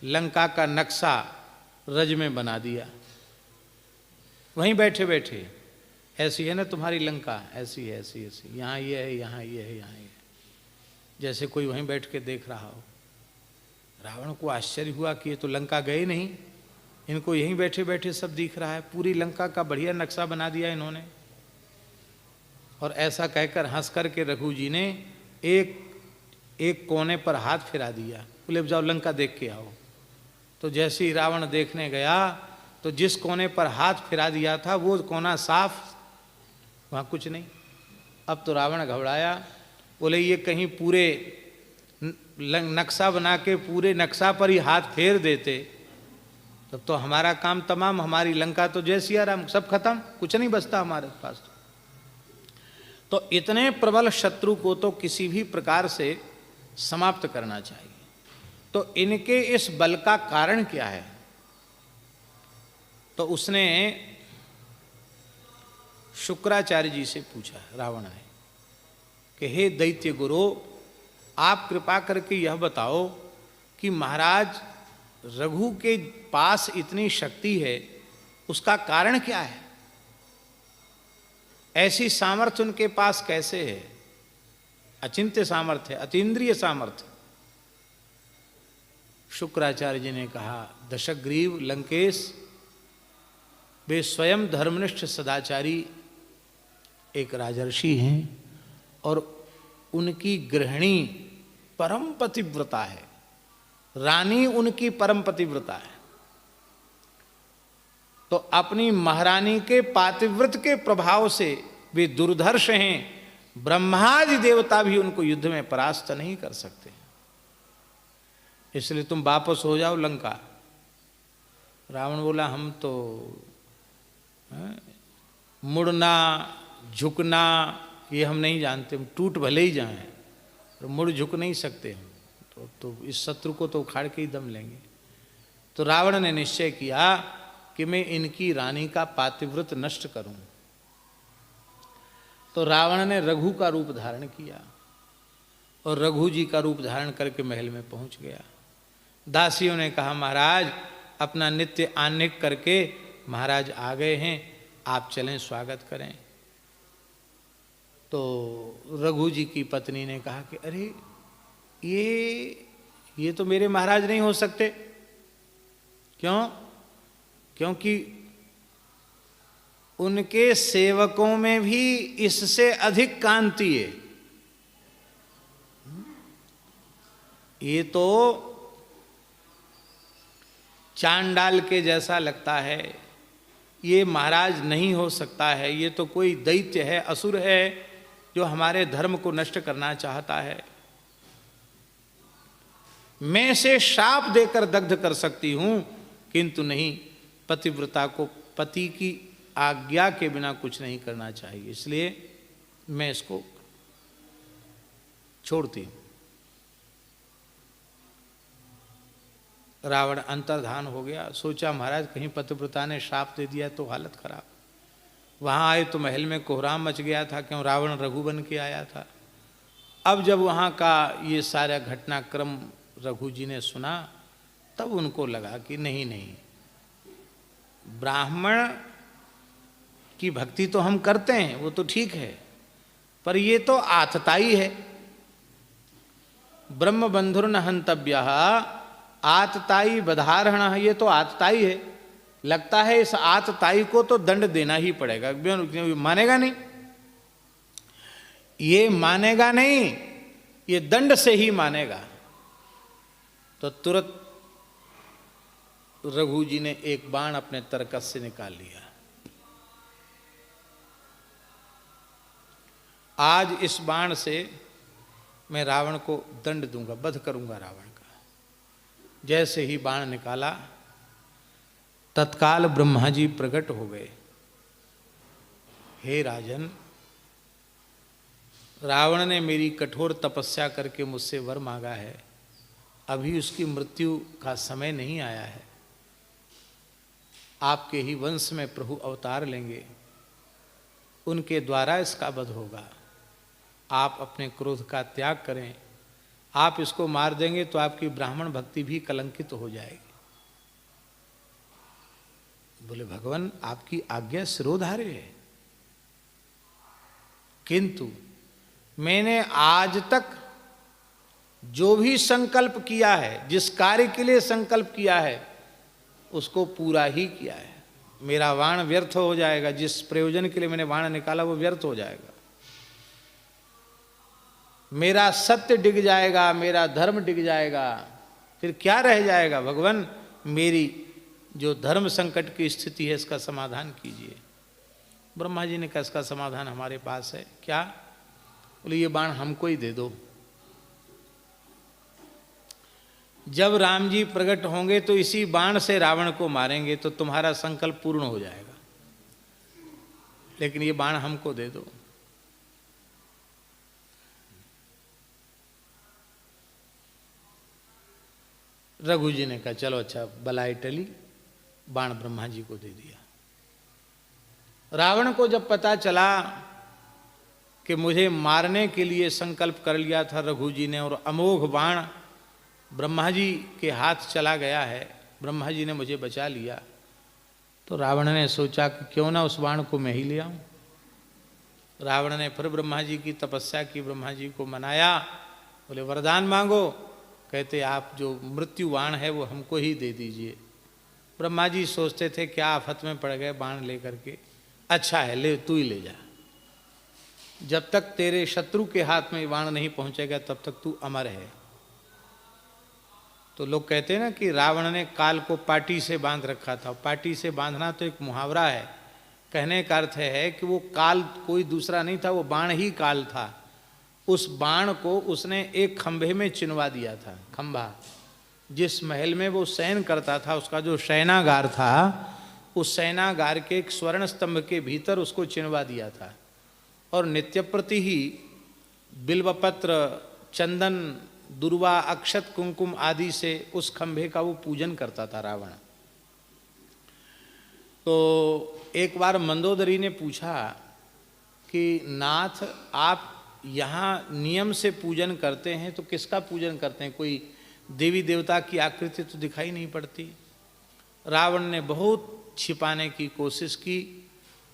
Speaker 1: लंका का नक्शा रज में बना दिया। वहीं बैठे बैठे, ऐसी है ना तुम्हारी लंका, ऐसी है, ऐसी ऐसी, यहाँ ये है, यहाँ ये है, यहाँ ये है, जैसे कोई वहीं बैठ के देख रहा हो। रावण को आश्चर्य हुआ कि ये तो लंका गए नहीं, इनको यहीं बैठे बैठे सब दिख रहा है। पूरी लंका का बढ़िया नक्शा बना दिया इन्होंने। और ऐसा कहकर हंस करके रघु जी ने एक कोने पर हाथ फिरा दिया। बोले जाओ लंका देख के आओ। तो जैसे ही रावण देखने गया तो जिस कोने पर हाथ फिरा दिया था वो कोना साफ, वहाँ कुछ नहीं। अब तो रावण घबराया। बोले ये कहीं पूरे नक्शा बना के पूरे नक्शा पर ही हाथ फेर देते तब तो हमारा काम तमाम, हमारी लंका तो जय सिया राम, सब खत्म, कुछ नहीं बचता हमारे पास। तो इतने प्रबल शत्रु को तो किसी भी प्रकार से समाप्त करना चाहिए। तो इनके इस बल का कारण क्या है? तो उसने शुक्राचार्य जी से पूछा, रावण ने, कि हे दैत्य गुरु, आप कृपा करके यह बताओ कि महाराज रघु के पास इतनी शक्ति है, उसका कारण क्या है? ऐसी सामर्थ्य उनके पास कैसे है? अचिंत्य सामर्थ्य, अतीन्द्रिय सामर्थ्य। शुक्राचार्य जी ने कहा, दशग्रीव लंकेश वे स्वयं धर्मनिष्ठ सदाचारी एक राजर्षि हैं और उनकी गृहिणी परम पतिव्रता है, रानी उनकी परम पतिव्रता है। तो अपनी महारानी के पातिव्रत के प्रभाव से वे दुर्धर्ष हैं, ब्रह्मादि देवता भी उनको युद्ध में परास्त नहीं कर सकते। इसलिए तुम वापस हो जाओ लंका। रावण बोला, हम तो मुड़ना झुकना ये हम नहीं जानते, हम टूट भले ही जाएं और मुड़ झुक नहीं सकते हम, तो इस शत्रु को तो उखाड़ के ही दम लेंगे। तो रावण ने निश्चय किया कि मैं इनकी रानी का पातिव्रत नष्ट करूं। तो रावण ने रघु का रूप धारण किया और रघु जी का रूप धारण करके महल में पहुंच गया। दासियों ने कहा, महाराज अपना नित्य आन्निक करके महाराज आ गए हैं, आप चलें स्वागत करें। तो रघु जी की पत्नी ने कहा कि अरे ये तो मेरे महाराज नहीं हो सकते। क्यों? क्योंकि उनके सेवकों में भी इससे अधिक कांति है। ये तो चांडाल के जैसा लगता है, ये महाराज नहीं हो सकता है, ये तो कोई दैत्य है, असुर है जो हमारे धर्म को नष्ट करना चाहता है। मैं इसे शाप देकर दग्ध कर सकती हूं, किंतु नहीं, पतिव्रता को पति की आज्ञा के बिना कुछ नहीं करना चाहिए, इसलिए मैं इसको छोड़ती हूं। रावण अंतर्धान हो गया। सोचा महाराज कहीं पतिव्रता ने शाप दे दिया तो हालत खराब। वहाँ आए तो महल में कोहराम मच गया था, क्यों रावण रघु बन के आया था। अब जब वहाँ का ये सारा घटनाक्रम रघु जी ने सुना तब उनको लगा कि नहीं नहीं, ब्राह्मण की भक्ति तो हम करते हैं, वो तो ठीक है, पर ये तो आतताई है। ब्रह्म बंधुर्न हंतव्यः आतताई बधारण, ये तो आतताई है। लगता है इस आतताई को तो दंड देना ही पड़ेगा। मानेगा नहीं, ये मानेगा नहीं, ये दंड से ही मानेगा। तो तुरंत रघु जी ने एक बाण अपने तरकस से निकाल लिया। आज इस बाण से मैं रावण को दंड दूंगा, वध करूंगा रावण का। जैसे ही बाण निकाला तत्काल ब्रह्मा जी प्रकट हो गए। हे राजन, रावण ने मेरी कठोर तपस्या करके मुझसे वर मांगा है, अभी उसकी मृत्यु का समय नहीं आया है। आपके ही वंश में प्रभु अवतार लेंगे, उनके द्वारा इसका वध होगा। आप अपने क्रोध का त्याग करें, आप इसको मार देंगे तो आपकी ब्राह्मण भक्ति भी कलंकित हो जाएगी। बोले भगवान आपकी आज्ञा सिरोधार्य है, किंतु मैंने आज तक जो भी संकल्प किया है, जिस कार्य के लिए संकल्प किया है, उसको पूरा ही किया है। मेरा बाण व्यर्थ हो जाएगा, जिस प्रयोजन के लिए मैंने बाण निकाला वो व्यर्थ हो जाएगा। मेरा सत्य डिग जाएगा, मेरा धर्म डिग जाएगा, फिर क्या रह जाएगा। भगवान मेरी जो धर्म संकट की स्थिति है इसका समाधान कीजिए। ब्रह्मा जी ने कहा इसका समाधान हमारे पास है। क्या? बोले ये बाण हमको ही दे दो। जब राम जी प्रकट होंगे तो इसी बाण से रावण को मारेंगे तो तुम्हारा संकल्प पूर्ण हो जाएगा, लेकिन ये बाण हमको दे दो। रघु जी ने कहा चलो अच्छा, बलाई टली, बाण ब्रह्मा जी को दे दिया। रावण को जब पता चला कि मुझे मारने के लिए संकल्प कर लिया था रघु जी ने और अमोघ बाण ब्रह्मा जी के हाथ चला गया है, ब्रह्मा जी ने मुझे बचा लिया, तो रावण ने सोचा कि क्यों ना उस बाण को मैं ही ले आऊं। रावण ने फिर ब्रह्मा जी की तपस्या की, ब्रह्मा जी को मनाया, बोले वरदान मांगो। कहते आप जो मृत्यु बाण है वो हमको ही दे दीजिए। ब्रह्मा जी सोचते थे क्या आफत में पड़ गए बाण लेकर के, अच्छा है ले तू ही ले जा, जब तक तेरे शत्रु के हाथ में बाण नहीं पहुंचेगा तब तक तू अमर है। तो लोग कहते हैं ना कि रावण ने काल को पाटी से बांध रखा था। पाटी से बांधना तो एक मुहावरा है, कहने का अर्थ है कि वो काल कोई दूसरा नहीं था, वो बाण ही काल था। उस बाण को उसने एक खंभे में चिनवा दिया था। खंभा जिस महल में वो शयन करता था, उसका जो शयनागार था, उस शयनागार के एक स्वर्ण स्तंभ के भीतर उसको चिनवा दिया था। और नित्य प्रति ही बिल्वपत्र, चंदन, दुर्वा, अक्षत, कुंकुम आदि से उस खंभे का वो पूजन करता था रावण। तो एक बार मंदोदरी ने पूछा कि नाथ आप यहाँ नियम से पूजन करते हैं तो किसका पूजन करते हैं, कोई देवी देवता की आकृति तो दिखाई नहीं पड़ती। रावण ने बहुत छिपाने की कोशिश की,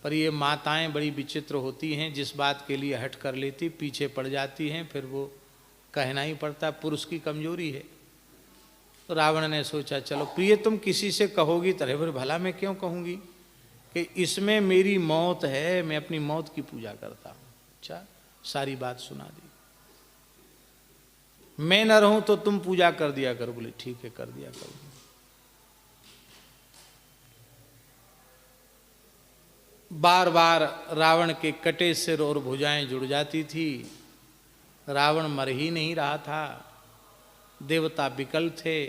Speaker 1: पर ये माताएं बड़ी विचित्र होती हैं, जिस बात के लिए हट कर लेती पीछे पड़ जाती हैं, फिर वो कहना ही पड़ता, पुरुष की कमजोरी है। तो रावण ने सोचा चलो प्रिय तुम किसी से कहोगी तो फिर भला मैं क्यों कहूँगी कि इसमें मेरी मौत है, मैं अपनी मौत की पूजा करता हूँ। अच्छा, सारी बात सुना दी। मैं न रहूं तो तुम पूजा कर दिया करो। बोले ठीक है कर दिया करो। बार बार रावण के कटे सिर और भुजाएं जुड़ जाती थी। रावण मर ही नहीं रहा था, देवता विकल थे।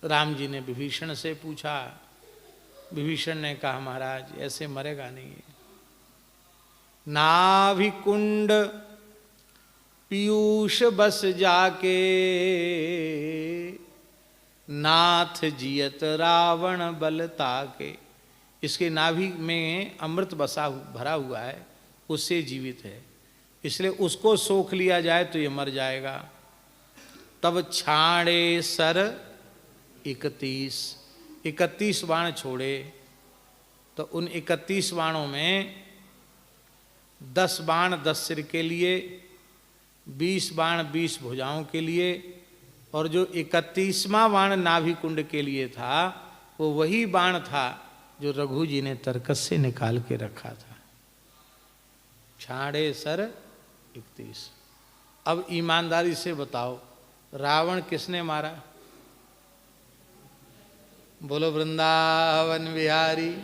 Speaker 1: राम जी ने विभीषण से पूछा, विभीषण ने कहा महाराज ऐसे मरेगा नहीं। नाभि कुंड पीयूष बस जाके, नाथ जियत रावण बल ताके। इसके नाभि में अमृत भरा हुआ है, उससे जीवित है, इसलिए उसको सोख लिया जाए तो ये मर जाएगा। तब छाड़े सर 31 बाण छोड़े, तो उन 31 बाणों में 10 बाण 10 सिर के लिए, 20 बाण 20 भुजाओं के लिए, और जो 31वां बाण नाभि कुंड के लिए था वो वही बाण था जो रघु जी ने तरकस से निकाल के रखा था। छाड़े सर 31। अब ईमानदारी से बताओ रावण किसने मारा? बोलो वृंदावन बिहारी।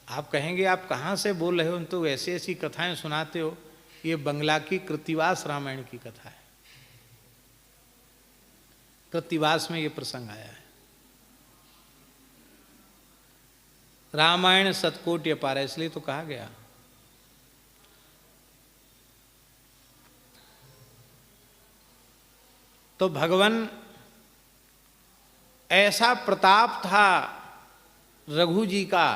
Speaker 1: आप कहेंगे आप कहाँ से बोल रहे हो, तो ऐसी ऐसी कथाएं सुनाते हो। ये बंगला की कृत्तिवास रामायण की कथा है। कृत्तिवास में ये प्रसंग आया है। रामायण सतकोटि अपार है, इसलिए तो कहा गया। तो भगवान ऐसा प्रताप था रघु जी का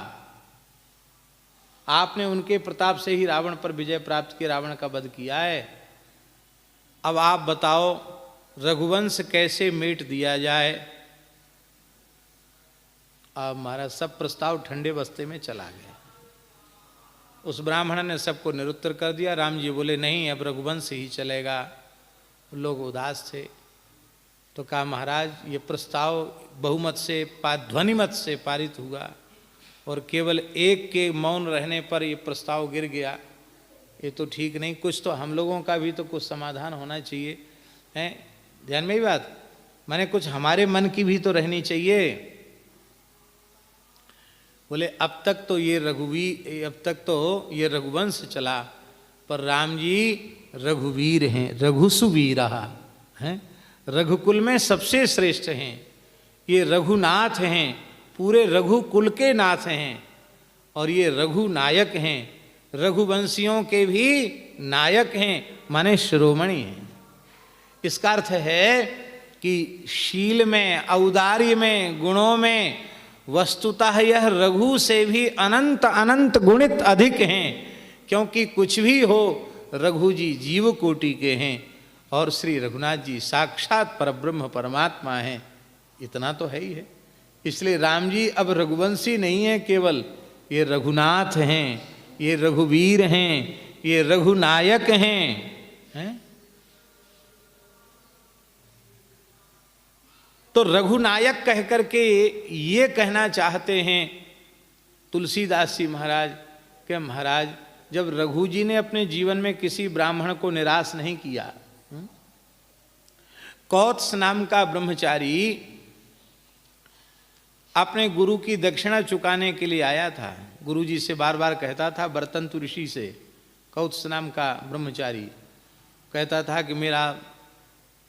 Speaker 1: आपने उनके प्रताप से ही रावण पर विजय प्राप्त की, रावण का वध किया है। अब आप बताओ रघुवंश कैसे मेट दिया जाए। अब महाराज सब प्रस्ताव ठंडे बस्ते में चला गया। उस ब्राह्मण ने सबको निरुत्तर कर दिया। राम जी बोले नहीं, अब रघुवंश ही चलेगा। लोग उदास थे तो कहा महाराज ये प्रस्ताव बहुमत से, ध्वनिमत से पारित हुआ और केवल एक के मौन रहने पर ये प्रस्ताव गिर गया। ये तो ठीक नहीं, कुछ तो हम लोगों का भी तो कुछ समाधान होना चाहिए, हैं? ध्यान में ही बात, माने कुछ हमारे मन की भी तो रहनी चाहिए। बोले अब तक तो ये रघुवंश चला, पर राम जी रघुवीर हैं, रघुसुवीर हैं, रघुकुल में सबसे श्रेष्ठ हैं। ये रघुनाथ हैं, पूरे रघुकुल के नाथ हैं, और ये रघुनायक हैं, रघुवंशियों के भी नायक हैं, माने शिरोमणि हैं। इसका अर्थ है कि शील में, औदार्य में, गुणों में वस्तुतः यह रघु से भी अनंत अनंत गुणित अधिक हैं, क्योंकि कुछ भी हो रघु जी जीव कोटि के हैं और श्री रघुनाथ जी साक्षात परब्रह्म परमात्मा हैं। इतना तो है ही है। इसलिए राम जी अब रघुवंशी नहीं है केवल, ये रघुनाथ हैं, ये रघुवीर हैं, ये रघुनायक हैं? तो रघुनायक कह करके ये कहना चाहते हैं तुलसीदास जी महाराज कि महाराज जब रघु जी ने अपने जीवन में किसी ब्राह्मण को निराश नहीं किया, कौत्स नाम का ब्रह्मचारी अपने गुरु की दक्षिणा चुकाने के लिए आया था। गुरु जी से बार बार कहता था, बरतंतु ऋषि से, कौत्स नाम का ब्रह्मचारी कहता था कि मेरा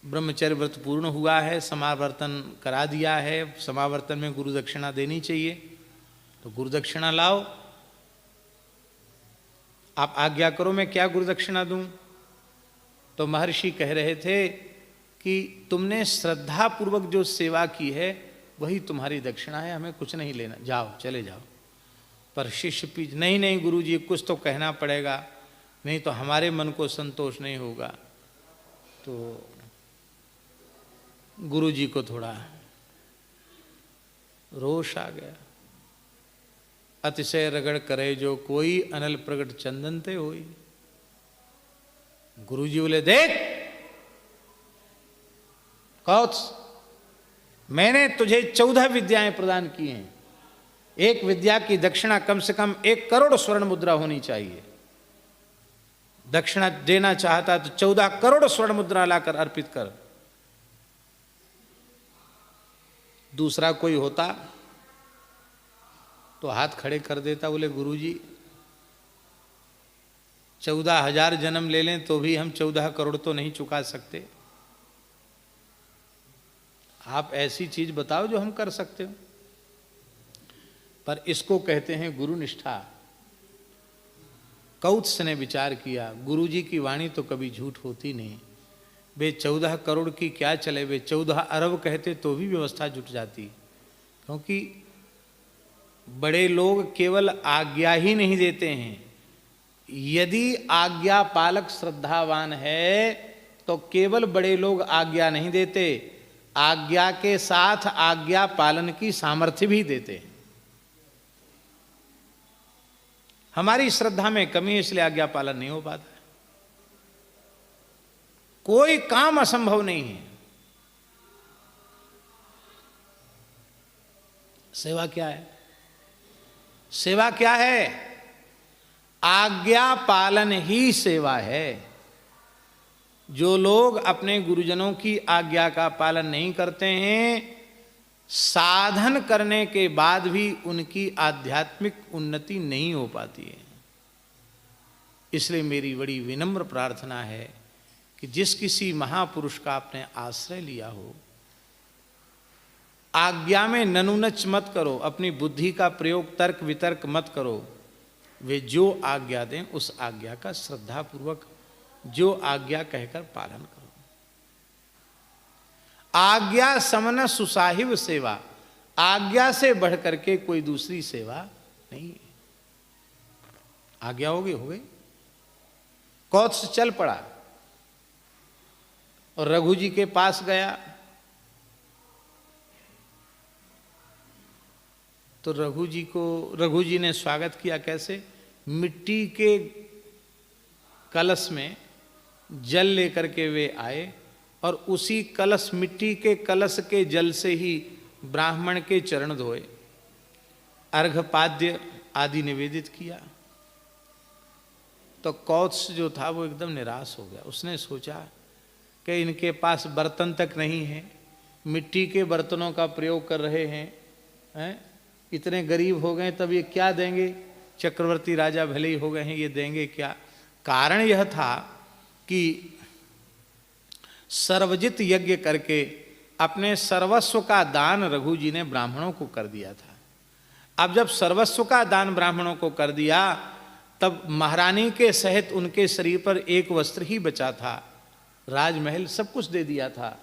Speaker 1: ब्रह्मचर्य व्रत पूर्ण हुआ है, समावर्तन करा दिया है, समावर्तन में गुरु दक्षिणा देनी चाहिए, तो गुरु दक्षिणा लाओ, आप आज्ञा करो मैं क्या गुरु दक्षिणा दूं। तो महर्षि कह रहे थे कि तुमने श्रद्धा पूर्वक जो सेवा की है वही तुम्हारी दक्षिणा है, हमें कुछ नहीं लेना, जाओ चले जाओ। पर शिष्य पीछ, नहीं नहीं गुरु जी कुछ तो कहना पड़ेगा, नहीं तो हमारे मन को संतोष नहीं होगा। तो गुरु जी को थोड़ा रोष आ गया। अतिशय रगड़ करे जो कोई, अनल प्रगट चंदन ते होई। गुरु जी बोले देख कौत्स, मैंने तुझे 14 विद्याएं प्रदान की हैं, एक विद्या की दक्षिणा कम से कम 1 करोड़ स्वर्ण मुद्रा होनी चाहिए। दक्षिणा देना चाहता तो 14 करोड़ स्वर्ण मुद्रा लाकर अर्पित कर। दूसरा कोई होता तो हाथ खड़े कर देता, बोले गुरुजी 14,000 जन्म ले लें तो भी हम 14 करोड़ तो नहीं चुका सकते, आप ऐसी चीज बताओ जो हम कर सकते हो। पर इसको कहते हैं गुरु निष्ठा। कौत्स ने विचार किया, गुरुजी की वाणी तो कभी झूठ होती नहीं, वे 14 करोड़ की क्या चले, वे 14 अरब कहते तो भी व्यवस्था जुट जाती, क्योंकि बड़े लोग केवल आज्ञा ही नहीं देते हैं, यदि आज्ञा पालक श्रद्धावान है तो केवल बड़े लोग आज्ञा नहीं देते, आज्ञा के साथ आज्ञा पालन की सामर्थ्य भी देते हैं। हमारी श्रद्धा में कमी है इसलिए आज्ञा पालन नहीं हो पाता है। कोई काम असंभव नहीं है। सेवा क्या है? सेवा क्या है? आज्ञा पालन ही सेवा है। जो लोग अपने गुरुजनों की आज्ञा का पालन नहीं करते हैं, साधन करने के बाद भी उनकी आध्यात्मिक उन्नति नहीं हो पाती है। इसलिए मेरी बड़ी विनम्र प्रार्थना है कि जिस किसी महापुरुष का आपने आश्रय लिया हो, आज्ञा में ननुनच मत करो, अपनी बुद्धि का प्रयोग तर्क वितर्क मत करो, वे जो आज्ञा दें उस आज्ञा का श्रद्धापूर्वक जो आज्ञा कहकर पालन करो। आज्ञा समन सुसाहिब सेवा, आज्ञा से बढ़ करके कोई दूसरी सेवा नहीं है। आज्ञा हो गई। कौत्स चल पड़ा और रघु जी के पास गया। तो रघु जी ने स्वागत किया। कैसे? मिट्टी के कलश में जल लेकर के वे आए और उसी कलश, मिट्टी के कलश के जल से ही ब्राह्मण के चरण धोए, अर्घपाद्य आदि निवेदित किया। तो कौत्स जो था वो एकदम निराश हो गया। उसने सोचा कि इनके पास बर्तन तक नहीं है, मिट्टी के बर्तनों का प्रयोग कर रहे हैं, इतने गरीब हो गए, तब ये क्या देंगे? चक्रवर्ती राजा भले ही हो गए हैं, ये देंगे क्या? कारण यह था कि सर्वजित यज्ञ करके अपने सर्वस्व का दान रघु जी ने ब्राह्मणों को कर दिया था। अब जब सर्वस्व का दान ब्राह्मणों को कर दिया, तब महारानी के सहित उनके शरीर पर एक वस्त्र ही बचा था, राजमहल सब कुछ दे दिया था।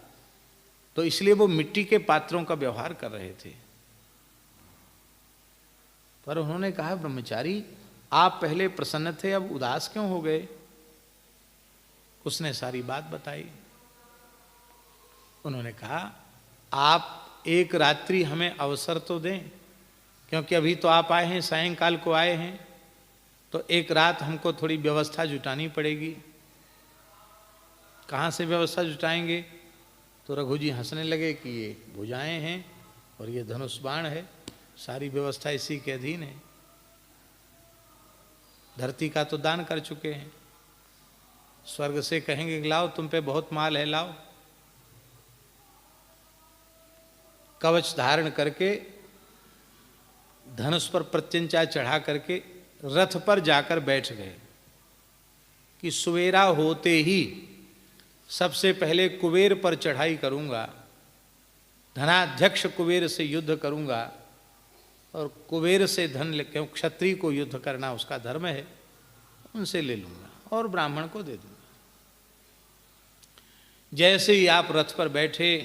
Speaker 1: तो इसलिए वो मिट्टी के पात्रों का व्यवहार कर रहे थे। पर उन्होंने कहा, ब्रह्मचारी आप पहले प्रसन्न थे, अब उदास क्यों हो गए? उसने सारी बात बताई। उन्होंने कहा, आप एक रात्रि हमें अवसर तो दें, क्योंकि अभी तो आप आए हैं, सायंकाल को आए हैं, तो एक रात हमको थोड़ी व्यवस्था जुटानी पड़ेगी। कहाँ से व्यवस्था जुटाएंगे? तो रघु जी हंसने लगे कि ये भुजाएं हैं और ये धनुष बाण है, सारी व्यवस्था इसी के अधीन है। धरती का तो दान कर चुके हैं, स्वर्ग से कहेंगे लाओ, तुम पे बहुत माल है, लाओ। कवच धारण करके, धनुष पर प्रत्यंचा चढ़ा करके रथ पर जाकर बैठ गए कि सवेरा होते ही सबसे पहले कुबेर पर चढ़ाई करूंगा, धनाध्यक्ष कुबेर से युद्ध करूंगा और कुबेर से धन, क्यों क्षत्रिय को युद्ध करना उसका धर्म है, उनसे ले लूंगा और ब्राह्मण को दे दूंगा। जैसे ही आप रथ पर बैठे,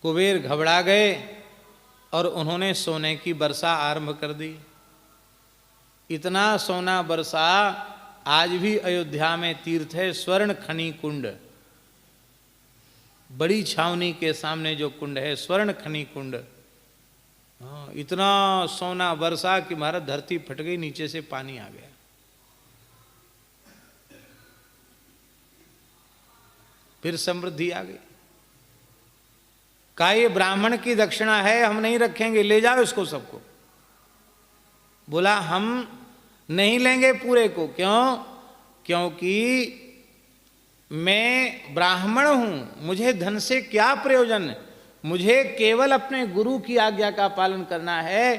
Speaker 1: कुबेर घबरा गए और उन्होंने सोने की वर्षा आरंभ कर दी। इतना सोना बरसा, आज भी अयोध्या में तीर्थ है स्वर्ण खनी कुंड, बड़ी छावनी के सामने जो कुंड है स्वर्ण खनी कुंड। इतना सोना बरसा कि महाराज धरती फट गई, नीचे से पानी आ गया। फिर समृद्धि आ गई। कहा ये ब्राह्मण की दक्षिणा है, हम नहीं रखेंगे, ले जाओ इसको सबको। बोला हम नहीं लेंगे पूरे को। क्यों? क्योंकि मैं ब्राह्मण हूं, मुझे धन से क्या प्रयोजन, मुझे केवल अपने गुरु की आज्ञा का पालन करना है।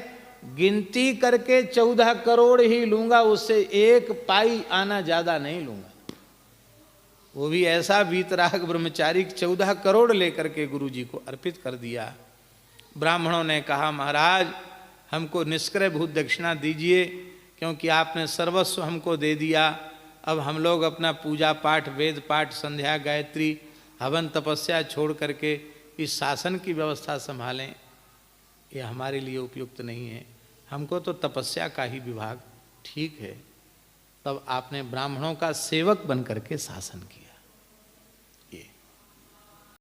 Speaker 1: गिनती करके 14 करोड़ ही लूंगा, उससे एक पाई आना ज्यादा नहीं लूंगा। वो भी ऐसा वीतराग ब्रह्मचारी 14 करोड़ लेकर के गुरु जी को अर्पित कर दिया। ब्राह्मणों ने कहा, महाराज हमको निष्क्रय भूत दक्षिणा दीजिए, क्योंकि आपने सर्वस्व हमको दे दिया। अब हम लोग अपना पूजा पाठ, वेद पाठ, संध्या, गायत्री, हवन, तपस्या छोड़ करके इस शासन की व्यवस्था संभालें, ये हमारे लिए उपयुक्त नहीं है। हमको तो तपस्या का ही विभाग ठीक है। तब आपने ब्राह्मणों का सेवक बन करके शासन किया।